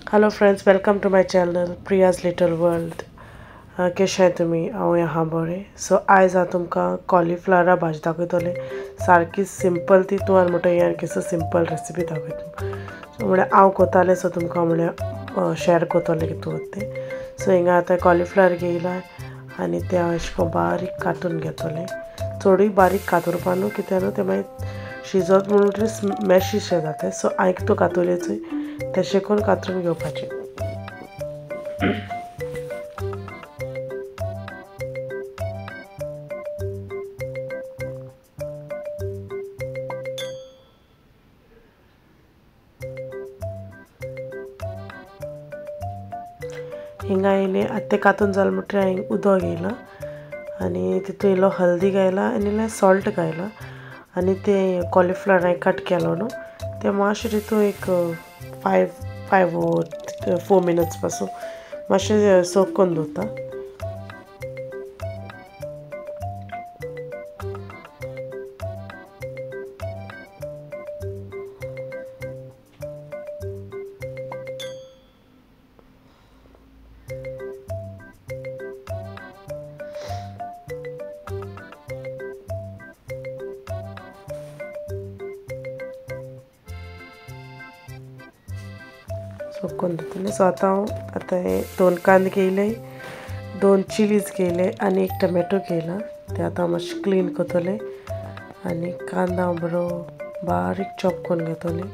Hello friends, welcome to my channel Priya's Little World. कशे आहे तुम्ही? हांव हाँ बरें. सो आयज हांव तुमकां कॉलीफ्लावरा भाजी दाखयतलें. सारकी सिंपल ती तूं आनी म्हणटा हें कसो सिंपल रेसिपी दाखयता. सो म्हळ्यार हांव कोतालें सो तुमकां म्हळ्यार शेअर कोतलें कितू तें. सो हिंगा आतां कॉलीफ्लावर घेयला आनी ते हांव अशें करून बारीक कातून घेतलें. चडूय बारीक कातरपा न्हू कित्याक न्हू तें मागीर शिजत म्हणून स्मॅश शें जाता. सो हांवें तो कातोलेचोय तशें करून कातरून घेवपाचें. हिंगा येयलें आतां तें कातून जालें म्हणटकीर हांवें उदक घेयलां आनी तितून इल्लो हल्दी घायला आनी इल्लें सॉल्ट घायलां आनी तें कॉलीफ्लावर हांवें कट केलो न्हू तें मातशें तितून एक 4 मिनट्स पासून मातशें सोक करून दवरता. सोकून दितलें. सो आतां हे 2 कांदे घेयले, 2 चिलीज घेयले आनी 1 टमॅटो घेयला. ते आतां मातशें क्लीन करतलें आनी कांदो हांव बरो बारीक चॉप करून घेतलें.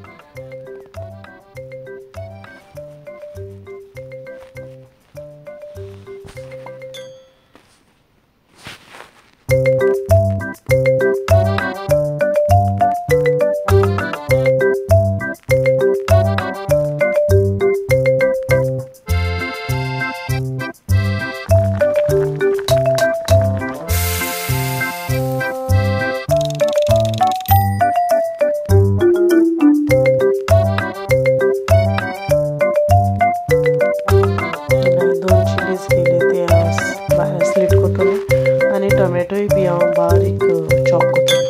स्लीट करतलें आनी टोमॅटोय बी हांव बारीक चॉप करतलें.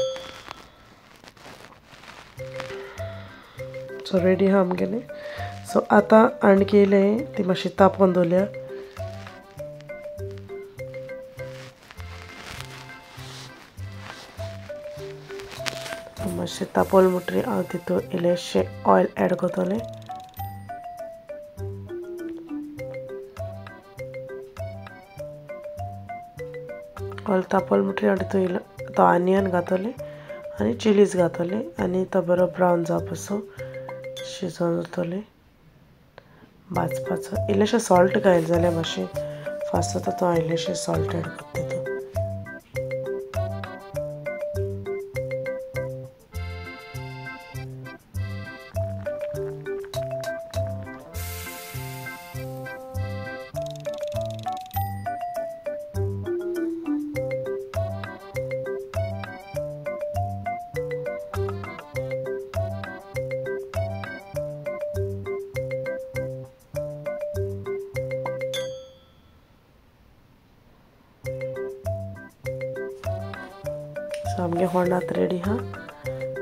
सो रेडी आहा आमगेलें. सो आतां आणकी येयलें ती मातशी तापोवन दवरल्या. मातशें तापोवलें म्हणटकीर हांव तितून इल्लेंशें ऑयल एड करतलें. ऑयल तापोवलें म्हणटकीर हांव तितून तो आनियन घातलें आनी चिलीज घातलें आनी तो बरो ब्रावन जावं पासून शिजोवन दवरतलें. भाजपाचो इल्लेशें सॉल्ट घायलें जाल्यार मातशें फास्ट जाता. तो हांव इल्लेशें सॉल्ट एड करता तितून. सो आमगे होंडात रेडी आहा.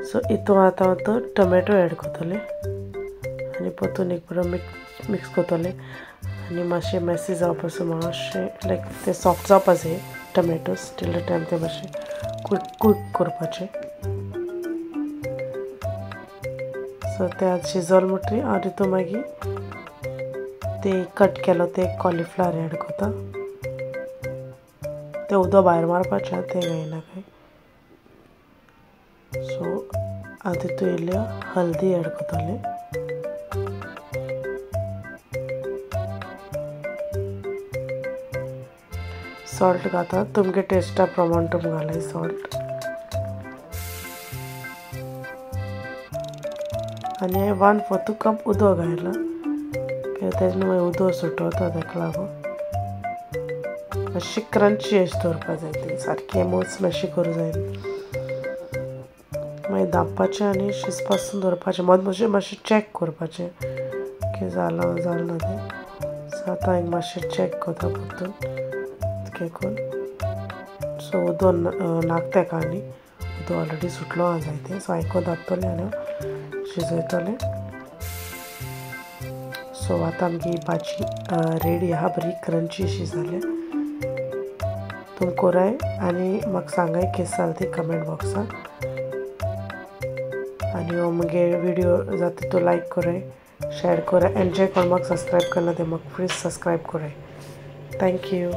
सो हितून आतां हांव तो टमॅटो एड करतलें आनी परतून एक बरो मिक्स करतलें आनी मातशें मॅसी जावपा पासून मातशें लायक तें सॉफ्ट जावपा जाय टमॅटोज टील द टायम तें मातशें क्वीक करपाचें. सो तें आतां शिजोलें म्हणटकीर हांव तितून मागीर तें कट केलो तें कॉलीफ्लावर एड करता. तें उदक भायर मारपाचें तें घायना काय. सो हांव तितून इल्लें हल्दी एड करतलें. सॉल्ट घालता तुमगे टेस्टा प्रमाण तुम घालाय सॉल्ट. आनी हांवें 1/4 कप उदक घायलां कित्याक तेजें मागीर उदक सुटोता ताका लागून. मातशी क्रंची अशी दवरपा जाय ती सारकी मोस मातशी करूं जाय. मागीर धांपपाचें आनी शिजपा पासून दवरपाचें. मद मातशें चॅक करपाचें की जालां ना तें. सो आतां हांवें मातशें चॅक करता परतून करून. सो उदक नाक तेका आनी उदक ऑलरेडी सुटलो आहा जायतें. सो आयको धांपतलें आनी शिजयतलें. सो आतां आमची भाजी रेडी आहा, बरी क्रंची अशी जाल्या. तुम कोराय आनी म्हाका सांगाय केस जाल ती कमेंट बॉक्सान. आनी हो मुगे व्हिडिओ जाता तो लायक कोराय, शेअर कोराय, एंड जे कोण म्हाका सब्सक्रायब करना ते म्हाका प्लीज सब्सक्रायब कोराय. Thank you.